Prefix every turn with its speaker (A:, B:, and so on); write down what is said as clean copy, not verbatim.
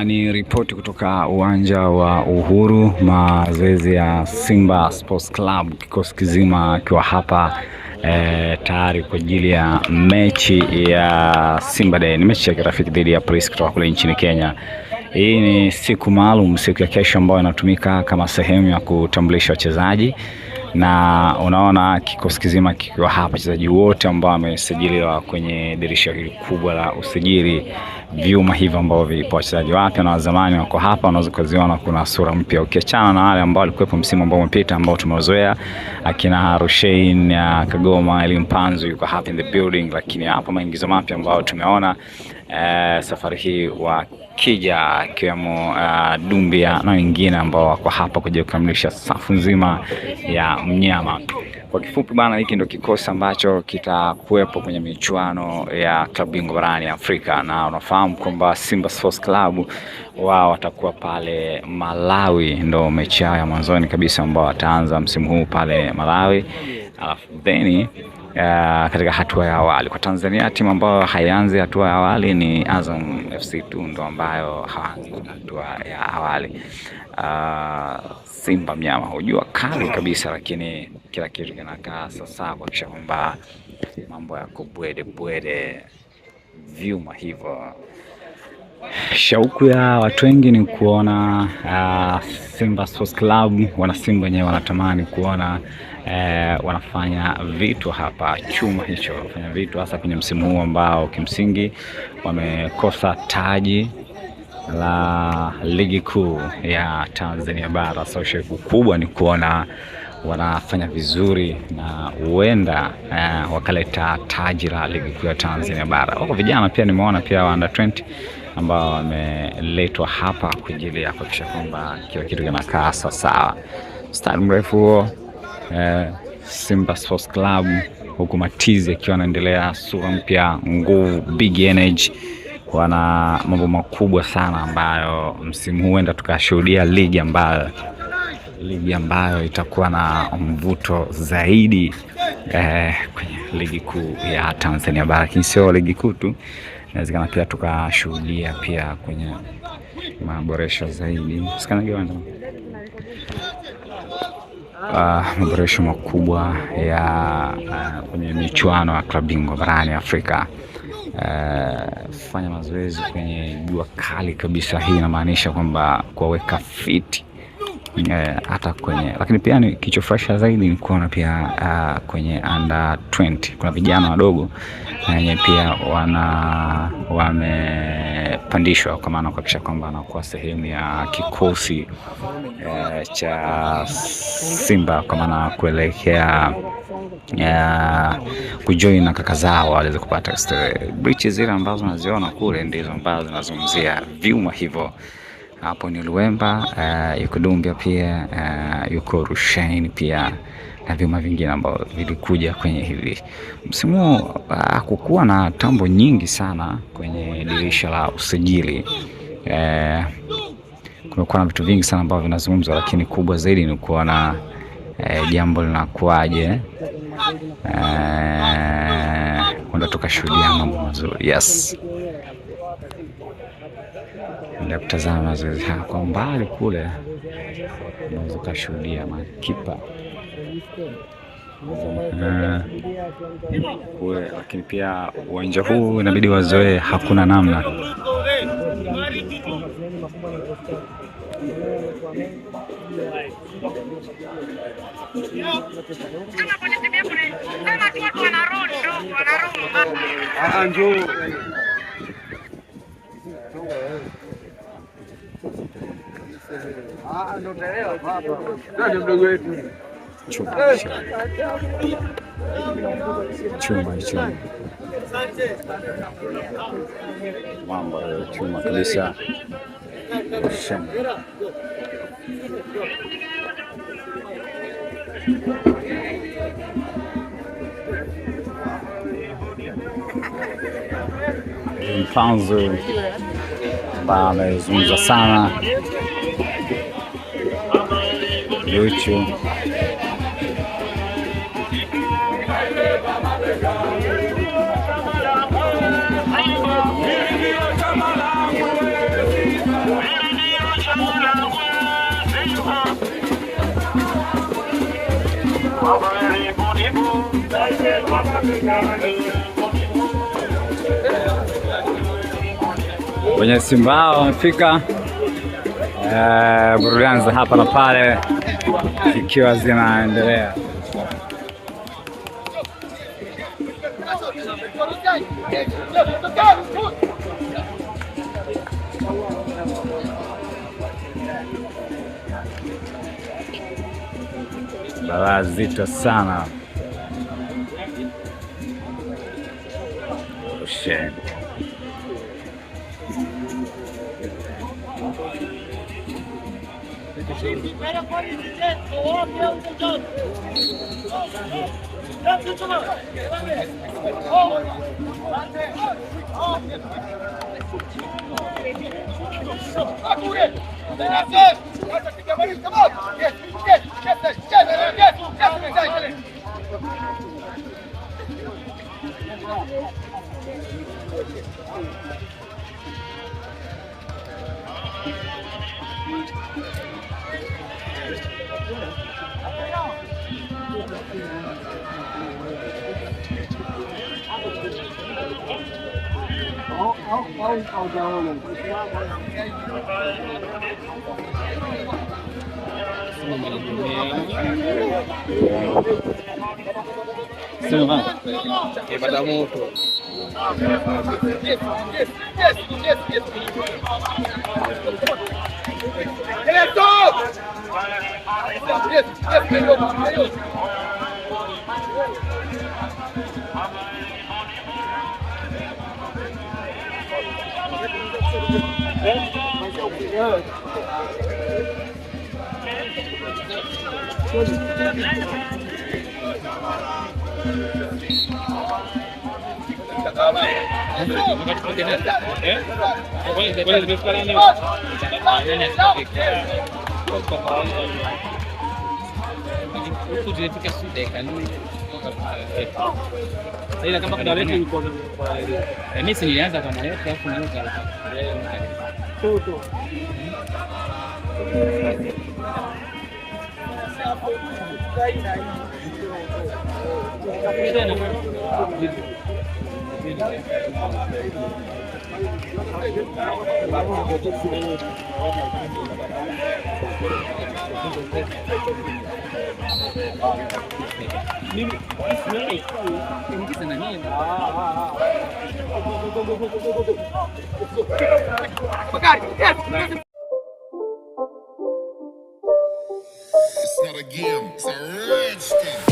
A: Ni ripoti kutoka uwanja wa Uhuru, mazoezi ya Simba Sports Club, kikosi kizima akiwa hapa tayari kwa ajili ya mechi ya Simba Day. Ni mechi ya kirafiki dhidi ya Police kutoka kule nchini Kenya. Hii ni siku maalum, siku ya kesho, ambayo inatumika kama sehemu ya kutambulisha wachezaji, na unaona kikosi kizima kikiwa hapa, wachezaji wote ambao wamesajiliwa kwenye dirisha hili kubwa la usajili. Vyuma hivyo ambao vipo, wachezaji wapya na wazamani wako hapa, unaweza kuziona kuna sura mpya, ukiachana na wale ambao walikuwepo msimu ambao umepita ambao tumewazoea, akina Rushain ya Kagoma, Elimpanzu yuko hapa in the building, lakini hapa maingizo mapya ambao tumeona safari hii wakija, akiwemo Dumbia na wengine ambao wako hapa kuja kukamilisha safu nzima ya mnyama. Kwa kifupi bana, hiki ndio kikosi ambacho kitakuwepo kwenye michuano ya klabu bingwa barani Afrika, na unafahamu kwamba Simba Sports Club wao watakuwa pale Malawi, ndio mechi yao ya mwanzoni kabisa ambao wataanza msimu huu pale Malawi. Alafu then katika hatua ya awali kwa Tanzania, timu ambayo haianzi hatua ya awali ni Azam FC tu, ndo ambayo haanzi hatua ya awali. Simba mnyama hujua kali kabisa, lakini kila kitu kinakaa sasa kuhakikisha kwamba mambo yako bwede vyuma hivyo. Shauku ya watu wengi ni kuona Simba Sports Club, wana Simba wenyewe wanatamani kuona wanafanya vitu hapa, chuma hicho wanafanya vitu, hasa kwenye msimu huu ambao kimsingi wamekosa taji la ligi kuu ya Tanzania bara. So shauku kubwa ni kuona wanafanya vizuri na huenda wakaleta taji la ligi kuu ya Tanzania bara. Wako vijana pia nimeona pia wa under 20 ambao wameletwa hapa kwa ajili ya kuhakikisha kwamba kila kitu kinakaa sawa. Style mrefu huo, Simba Sports Club, huku Matizi akiwa anaendelea, sura mpya, nguvu, big energy. Wana mambo makubwa sana ambayo msimu huu huenda tukashuhudia ligi ambayo itakuwa na mvuto zaidi kwenye ligi kuu ya Tanzania bara. Lakini sio ligi kuu tu, inawezekana pia tukashuhudia pia kwenye maboresho zaidi. Maboresho makubwa ya kwenye michuano ya klabu bingwa barani Afrika. Fanya mazoezi kwenye jua kali kabisa. Hii inamaanisha kwamba kuweka fit hata kwenye, lakini pia ni kichofresha zaidi ni kuona pia kwenye under 20 kuna vijana wadogo wenye pia wamepandishwa, kwa maana kuhakikisha kwamba anakuwa sehemu ya kikosi cha Simba, kwa maana kuelekea kujoin na kaka zao waweze kupata breaches zile ambazo unaziona kule, ndizo ambazo zinazungumzia vyuma hivyo. Hapo ni Luemba, yuko Dumbia pia, yuko Rushain pia, na vyuma vingine ambao vilikuja kwenye hivi msimu. Hakukuwa na tambo nyingi sana kwenye dirisha la usajili. Kumekuwa na vitu vingi sana ambavyo vinazungumzwa, lakini kubwa zaidi ni kuona jambo linakuaje. Kwenda tukashuhudia mambo mazuri. Yes. Ndio kutazama mazoezi haya kwa mbali kule, unaweza kushuhudia makipa kule, lakini pia uwanja huu inabidi wazoee, hakuna namna. Chuma mambo ya chuma kabisa. Mpanzu amezungumza sana Luchu. Wenye Simba wamefika, burudani za hapa na pale zikiwa zinaendelea. Balaa zito sana. Shit.
B: Pada moto. Mimi nilianza kama leo alafu nioka.
C: It's not a game, it's a rich thing.